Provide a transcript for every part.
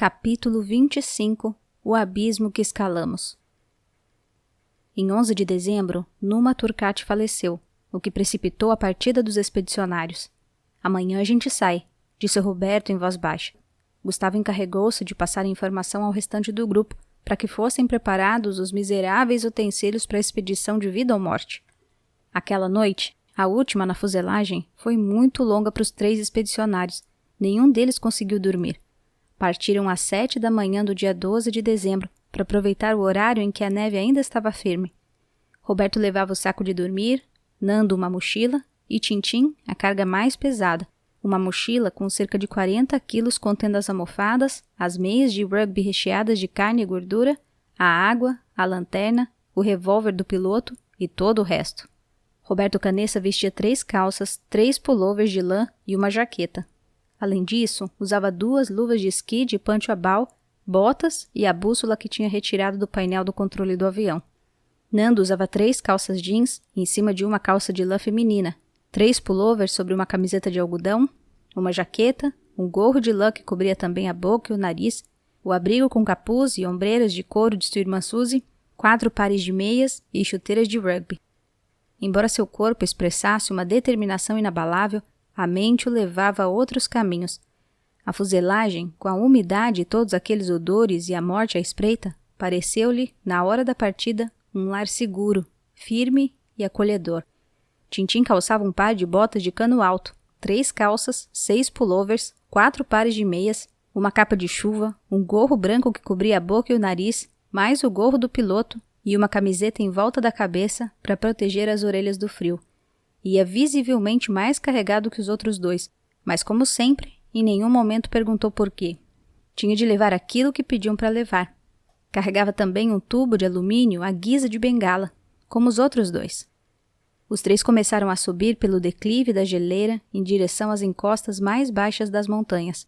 Capítulo 25 O abismo que escalamos. Em 11 de dezembro, Numa Turcati faleceu, o que precipitou a partida dos expedicionários. Amanhã a gente sai, disse Roberto em voz baixa. Gustavo encarregou-se de passar a informação ao restante do grupo, para que fossem preparados os miseráveis utensílios para a expedição de vida ou morte. Aquela noite, a última na fuselagem, foi muito longa para os 3 expedicionários. Nenhum deles conseguiu dormir. Partiram às 7 da manhã do dia 12 de dezembro, para aproveitar o horário em que a neve ainda estava firme. Roberto levava o saco de dormir, Nando uma mochila e Tintim a carga mais pesada, uma mochila com cerca de 40 quilos contendo as almofadas, as meias de rugby recheadas de carne e gordura, a água, a lanterna, o revólver do piloto e todo o resto. Roberto Canessa vestia 3 calças, 3 pullovers de lã e uma jaqueta. Além disso, usava 2 luvas de esqui de pancho-abal, botas e a bússola que tinha retirado do painel do controle do avião. Nando usava 3 calças jeans em cima de uma calça de lã feminina, 3 pullovers sobre uma camiseta de algodão, uma jaqueta, um gorro de lã que cobria também a boca e o nariz, o abrigo com capuz e ombreiras de couro de sua irmã Suzy, 4 pares de meias e chuteiras de rugby. Embora seu corpo expressasse uma determinação inabalável, a mente o levava a outros caminhos. A fuselagem, com a umidade e todos aqueles odores e a morte à espreita, pareceu-lhe, na hora da partida, um lar seguro, firme e acolhedor. Tintim calçava um par de botas de cano alto, 3 calças, 6 pullovers, 4 pares de meias, uma capa de chuva, um gorro branco que cobria a boca e o nariz, mais o gorro do piloto e uma camiseta em volta da cabeça para proteger as orelhas do frio. Ia visivelmente mais carregado que os outros 2, mas como sempre, em nenhum momento perguntou por quê. Tinha de levar aquilo que pediam para levar. Carregava também um tubo de alumínio à guisa de bengala, como os outros 2. Os 3 começaram a subir pelo declive da geleira em direção às encostas mais baixas das montanhas.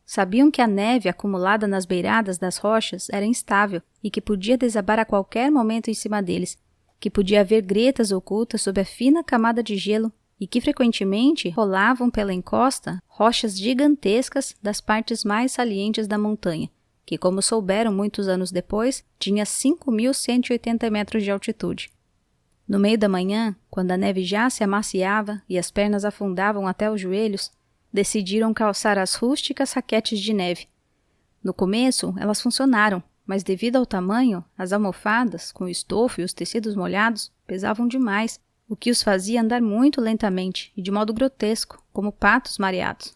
Sabiam que a neve acumulada nas beiradas das rochas era instável e que podia desabar a qualquer momento em cima deles, que podia haver gretas ocultas sob a fina camada de gelo e que frequentemente rolavam pela encosta rochas gigantescas das partes mais salientes da montanha, que, como souberam muitos anos depois, tinha 5.180 metros de altitude. No meio da manhã, quando a neve já se amaciava e as pernas afundavam até os joelhos, decidiram calçar as rústicas raquetes de neve. No começo, elas funcionaram, mas devido ao tamanho, as almofadas, com o estofo e os tecidos molhados, pesavam demais, o que os fazia andar muito lentamente e de modo grotesco, como patos mareados.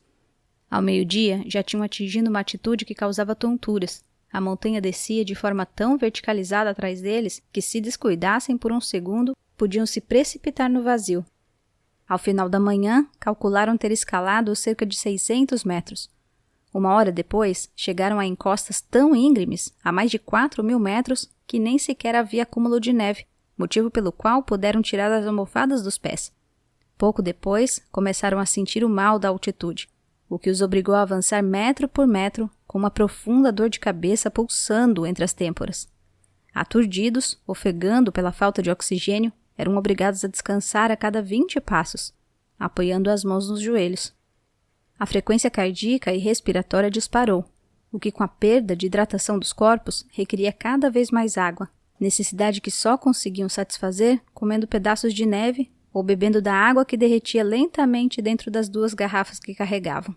Ao meio-dia, já tinham atingido uma altitude que causava tonturas. A montanha descia de forma tão verticalizada atrás deles que, se descuidassem por um segundo, podiam se precipitar no vazio. Ao final da manhã, calcularam ter escalado cerca de 600 metros. Uma hora depois, chegaram a encostas tão íngremes, a mais de 4.000 metros, que nem sequer havia acúmulo de neve, motivo pelo qual puderam tirar as almofadas dos pés. Pouco depois, começaram a sentir o mal da altitude, o que os obrigou a avançar metro por metro, com uma profunda dor de cabeça pulsando entre as têmporas. Aturdidos, ofegando pela falta de oxigênio, eram obrigados a descansar a cada 20 passos, apoiando as mãos nos joelhos. A frequência cardíaca e respiratória disparou, o que, com a perda de hidratação dos corpos, requeria cada vez mais água, necessidade que só conseguiam satisfazer comendo pedaços de neve ou bebendo da água que derretia lentamente dentro das 2 garrafas que carregavam.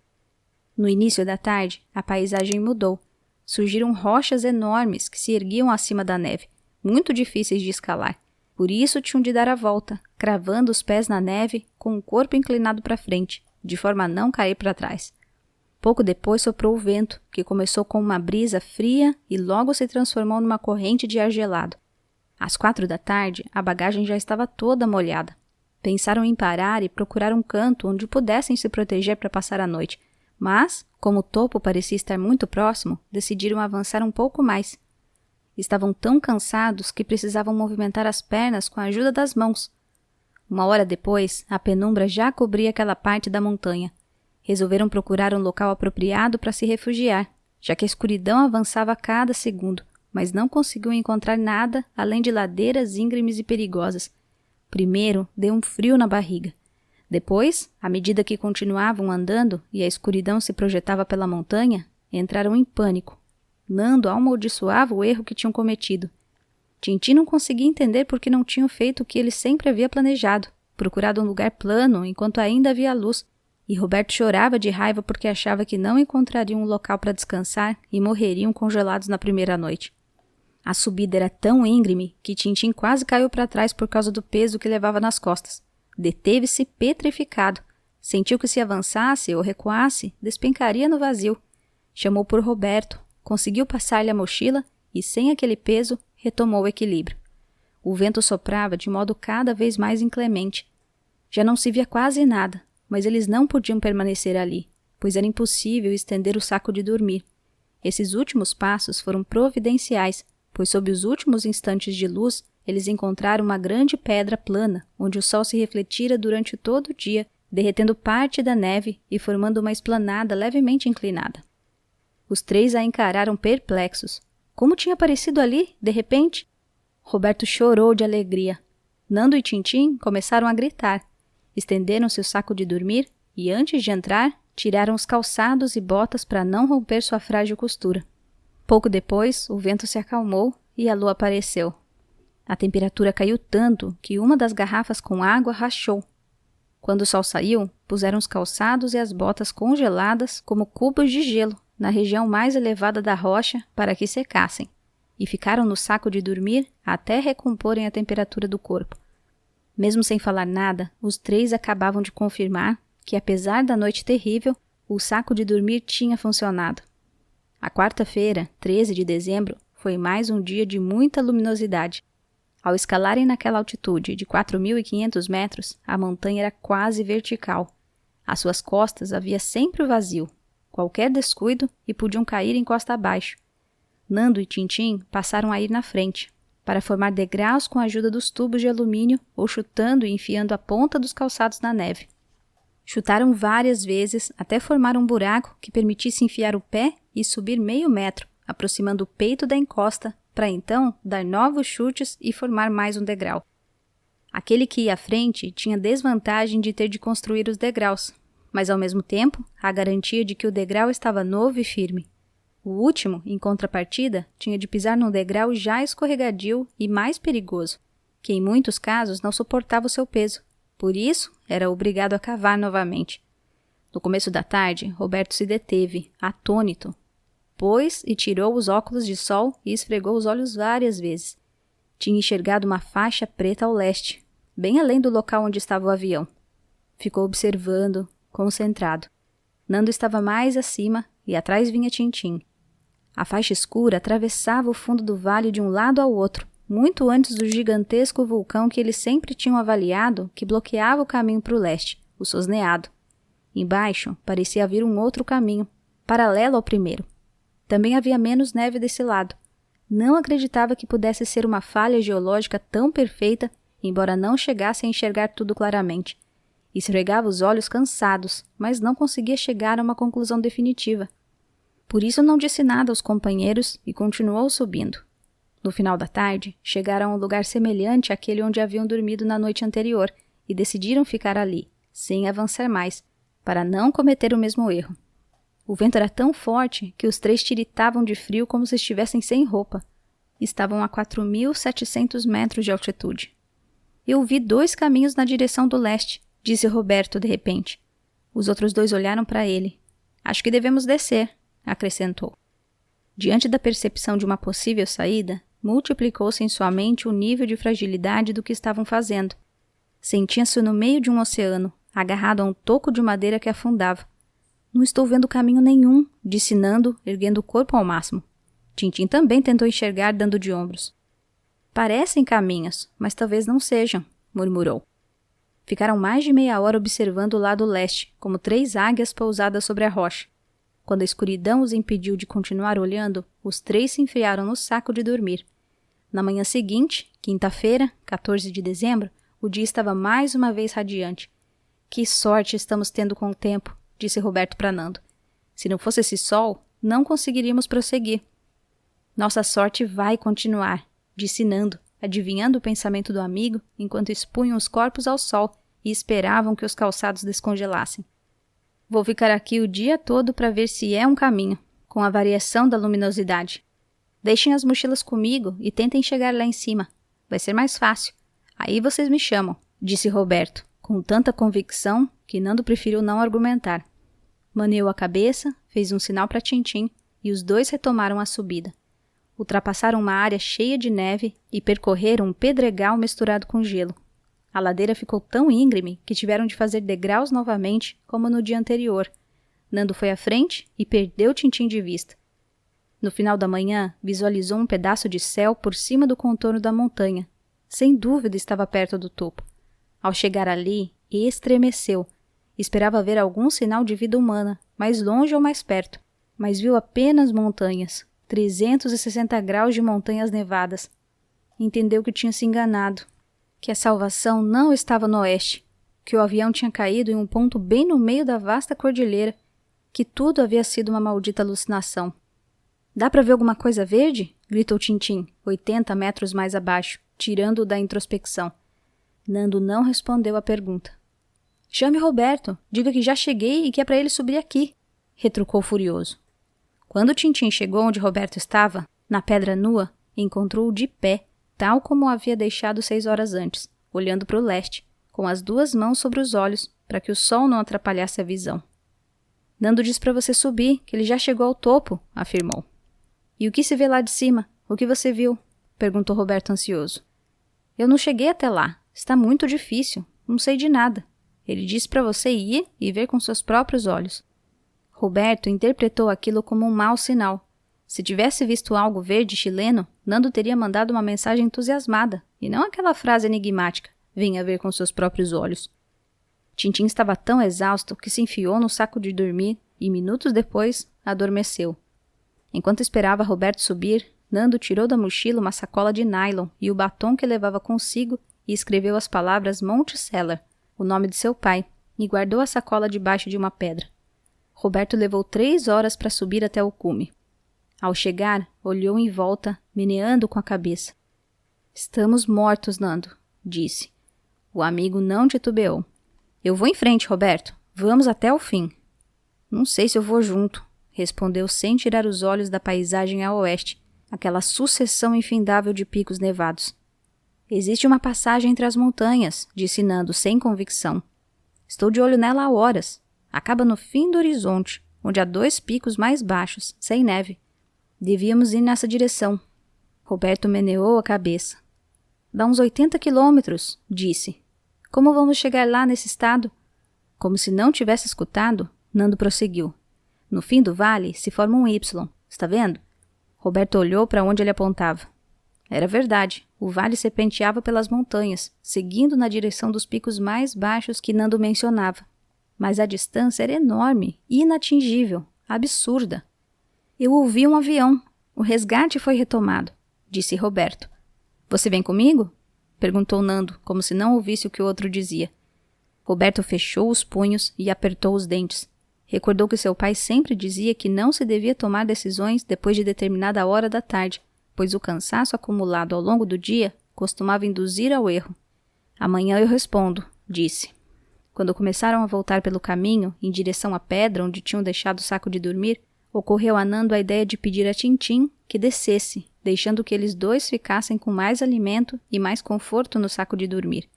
No início da tarde, a paisagem mudou. Surgiram rochas enormes que se erguiam acima da neve, muito difíceis de escalar. Por isso tinham de dar a volta, cravando os pés na neve com o corpo inclinado para frente, de forma a não cair para trás. Pouco depois soprou o vento, que começou com uma brisa fria e logo se transformou numa corrente de ar gelado. Às 4 da tarde, a bagagem já estava toda molhada. Pensaram em parar e procurar um canto onde pudessem se proteger para passar a noite, mas, como o topo parecia estar muito próximo, decidiram avançar um pouco mais. Estavam tão cansados que precisavam movimentar as pernas com a ajuda das mãos. Uma hora depois, a penumbra já cobria aquela parte da montanha. Resolveram procurar um local apropriado para se refugiar, já que a escuridão avançava a cada segundo, mas não conseguiu encontrar nada além de ladeiras íngremes e perigosas. Primeiro, deu um frio na barriga. Depois, à medida que continuavam andando e a escuridão se projetava pela montanha, entraram em pânico. Nando amaldiçoava o erro que tinham cometido. Tintim não conseguia entender por que não tinham feito o que ele sempre havia planejado, procurado um lugar plano enquanto ainda havia luz, e Roberto chorava de raiva porque achava que não encontrariam um local para descansar e morreriam congelados na primeira noite. A subida era tão íngreme que Tintim quase caiu para trás por causa do peso que levava nas costas. Deteve-se petrificado. Sentiu que se avançasse ou recuasse, despencaria no vazio. Chamou por Roberto, conseguiu passar-lhe a mochila e, sem aquele peso, retomou o equilíbrio. O vento soprava de modo cada vez mais inclemente. Já não se via quase nada, mas eles não podiam permanecer ali, pois era impossível estender o saco de dormir. Esses últimos passos foram providenciais, pois sob os últimos instantes de luz, eles encontraram uma grande pedra plana, onde o sol se refletira durante todo o dia, derretendo parte da neve e formando uma esplanada levemente inclinada. Os três a encararam perplexos. Como tinha aparecido ali, de repente? Roberto chorou de alegria. Nando e Tintim começaram a gritar. Estenderam-se o saco de dormir e, antes de entrar, tiraram os calçados e botas para não romper sua frágil costura. Pouco depois, o vento se acalmou e a lua apareceu. A temperatura caiu tanto que uma das garrafas com água rachou. Quando o sol saiu, puseram os calçados e as botas congeladas como cubos de gelo na região mais elevada da rocha para que secassem, e ficaram no saco de dormir até recomporem a temperatura do corpo. Mesmo sem falar nada, os três acabavam de confirmar que, apesar da noite terrível, o saco de dormir tinha funcionado. A quarta-feira, 13 de dezembro, foi mais um dia de muita luminosidade. Ao escalarem naquela altitude de 4.500 metros, a montanha era quase vertical. Às suas costas havia sempre o vazio. Qualquer descuido e podiam cair em costa abaixo. Nando e Tintim passaram a ir na frente, para formar degraus com a ajuda dos tubos de alumínio ou chutando e enfiando a ponta dos calçados na neve. Chutaram várias vezes até formar um buraco que permitisse enfiar o pé e subir meio metro, aproximando o peito da encosta, para então dar novos chutes e formar mais um degrau. Aquele que ia à frente tinha desvantagem de ter de construir os degraus, mas ao mesmo tempo a garantia de que o degrau estava novo e firme. O último, em contrapartida, tinha de pisar num degrau já escorregadio e mais perigoso, que em muitos casos não suportava o seu peso. Por isso, era obrigado a cavar novamente. No começo da tarde, Roberto se deteve, atônito. Pôs e tirou os óculos de sol e esfregou os olhos várias vezes. Tinha enxergado uma faixa preta ao leste, bem além do local onde estava o avião. Ficou observando, concentrado. Nando estava mais acima e atrás vinha Tintim. A faixa escura atravessava o fundo do vale de um lado ao outro, muito antes do gigantesco vulcão que eles sempre tinham avaliado que bloqueava o caminho para o leste, o Sosneado. Embaixo parecia haver um outro caminho, paralelo ao primeiro. Também havia menos neve desse lado. Não acreditava que pudesse ser uma falha geológica tão perfeita, embora não chegasse a enxergar tudo claramente. Esfregava os olhos cansados, mas não conseguia chegar a uma conclusão definitiva. Por isso não disse nada aos companheiros e continuou subindo. No final da tarde, chegaram a um lugar semelhante àquele onde haviam dormido na noite anterior e decidiram ficar ali, sem avançar mais, para não cometer o mesmo erro. O vento era tão forte que os três tiritavam de frio como se estivessem sem roupa. Estavam a 4.700 metros de altitude. Eu vi 2 caminhos na direção do leste, disse Roberto de repente. Os outros 2 olharam para ele. Acho que devemos descer, acrescentou. Diante da percepção de uma possível saída, multiplicou-se em sua mente o nível de fragilidade do que estavam fazendo. Sentia-se no meio de um oceano, agarrado a um toco de madeira que afundava. Não estou vendo caminho nenhum, disse Nando, erguendo o corpo ao máximo. Tintim também tentou enxergar, dando de ombros. Parecem caminhos, mas talvez não sejam, murmurou. Ficaram mais de meia hora observando o lado leste, como 3 águias pousadas sobre a rocha. Quando a escuridão os impediu de continuar olhando, os 3 se enfiaram no saco de dormir. Na manhã seguinte, quinta-feira, 14 de dezembro, o dia estava mais uma vez radiante. Que sorte estamos tendo com o tempo, disse Roberto para Nando. Se não fosse esse sol, não conseguiríamos prosseguir. Nossa sorte vai continuar, disse Nando, adivinhando o pensamento do amigo enquanto expunham os corpos ao sol e esperavam que os calçados descongelassem. Vou ficar aqui o dia todo para ver se é um caminho, com a variação da luminosidade. Deixem as mochilas comigo e tentem chegar lá em cima. Vai ser mais fácil. Aí vocês me chamam, disse Roberto, com tanta convicção que Nando preferiu não argumentar. Maneou a cabeça, fez um sinal para Tintim e os dois retomaram a subida. Ultrapassaram uma área cheia de neve e percorreram um pedregal misturado com gelo. A ladeira ficou tão íngreme que tiveram de fazer degraus novamente, como no dia anterior. Nando foi à frente e perdeu Tintim de vista. No final da manhã, visualizou um pedaço de céu por cima do contorno da montanha. Sem dúvida estava perto do topo. Ao chegar ali, estremeceu. Esperava ver algum sinal de vida humana, mais longe ou mais perto, mas viu apenas montanhas, 360 graus de montanhas nevadas. Entendeu que tinha se enganado, que a salvação não estava no oeste, que o avião tinha caído em um ponto bem no meio da vasta cordilheira, que tudo havia sido uma maldita alucinação. Dá para ver alguma coisa verde? Gritou Tintim, 80 metros mais abaixo, tirando-o da introspecção. Nando não respondeu à pergunta. Chame Roberto, diga que já cheguei e que é para ele subir aqui, retrucou furioso. Quando Tintim chegou onde Roberto estava, na pedra nua, encontrou-o de pé, tal como o havia deixado 6 horas antes, olhando para o leste, com as 2 mãos sobre os olhos, para que o sol não atrapalhasse a visão. Nando disse para você subir, que ele já chegou ao topo, afirmou. E o que se vê lá de cima? O que você viu? Perguntou Roberto ansioso. Eu não cheguei até lá. Está muito difícil. Não sei de nada. Ele disse para você ir e ver com seus próprios olhos. Roberto interpretou aquilo como um mau sinal. Se tivesse visto algo verde chileno, Nando teria mandado uma mensagem entusiasmada, e não aquela frase enigmática, venha ver com seus próprios olhos. Tintim estava tão exausto que se enfiou no saco de dormir e, minutos depois, adormeceu. Enquanto esperava Roberto subir, Nando tirou da mochila uma sacola de nylon e o batom que levava consigo e escreveu as palavras Monticello, o nome de seu pai, e guardou a sacola debaixo de uma pedra. Roberto levou 3 horas para subir até o cume. Ao chegar, olhou em volta, meneando com a cabeça. Estamos mortos, Nando, disse. O amigo não titubeou. Eu vou em frente, Roberto. Vamos até o fim. Não sei se eu vou junto, respondeu sem tirar os olhos da paisagem a oeste, aquela sucessão infindável de picos nevados. Existe uma passagem entre as montanhas, disse Nando sem convicção. Estou de olho nela há horas. Acaba no fim do horizonte, onde há 2 picos mais baixos, sem neve. Devíamos ir nessa direção. Roberto meneou a cabeça. Dá uns 80 quilômetros, disse. Como vamos chegar lá nesse estado? Como se não tivesse escutado, Nando prosseguiu. No fim do vale se forma um Y, está vendo? Roberto olhou para onde ele apontava. Era verdade, o vale serpenteava pelas montanhas, seguindo na direção dos picos mais baixos que Nando mencionava. Mas a distância era enorme, inatingível, absurda. Eu ouvi um avião. O resgate foi retomado, disse Roberto. Você vem comigo? Perguntou Nando, como se não ouvisse o que o outro dizia. Roberto fechou os punhos e apertou os dentes. Recordou que seu pai sempre dizia que não se devia tomar decisões depois de determinada hora da tarde, pois o cansaço acumulado ao longo do dia costumava induzir ao erro. Amanhã eu respondo, disse. Quando começaram a voltar pelo caminho, em direção à pedra onde tinham deixado o saco de dormir, ocorreu a Nando a ideia de pedir a Tintim que descesse, deixando que eles 2 ficassem com mais alimento e mais conforto no saco de dormir.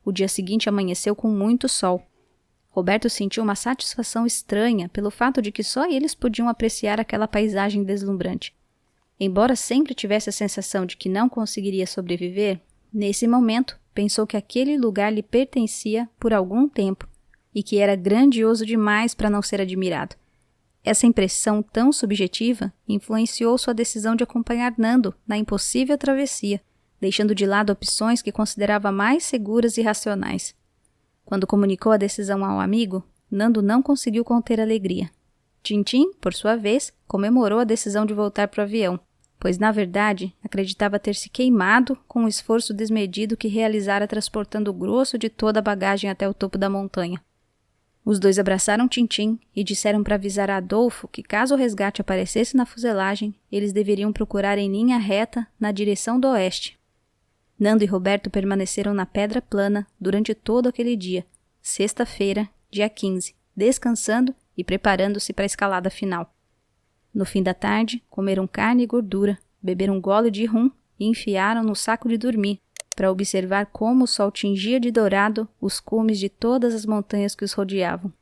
O dia seguinte amanheceu com muito sol. Roberto sentiu uma satisfação estranha pelo fato de que só eles podiam apreciar aquela paisagem deslumbrante. Embora sempre tivesse a sensação de que não conseguiria sobreviver, nesse momento pensou que aquele lugar lhe pertencia por algum tempo e que era grandioso demais para não ser admirado. Essa impressão tão subjetiva influenciou sua decisão de acompanhar Nando na impossível travessia, deixando de lado opções que considerava mais seguras e racionais. Quando comunicou a decisão ao amigo, Nando não conseguiu conter a alegria. Tintim, por sua vez, comemorou a decisão de voltar para o avião, pois, na verdade, acreditava ter se queimado com o esforço desmedido que realizara transportando o grosso de toda a bagagem até o topo da montanha. Os 2 abraçaram Tintim e disseram para avisar a Adolfo que, caso o resgate aparecesse na fuselagem, eles deveriam procurar em linha reta na direção do oeste. Nando e Roberto permaneceram na pedra plana durante todo aquele dia, sexta-feira, dia 15, descansando e preparando-se para a escalada final. No fim da tarde, comeram carne e gordura, beberam um gole de rum e enfiaram no saco de dormir, para observar como o sol tingia de dourado os cumes de todas as montanhas que os rodeavam.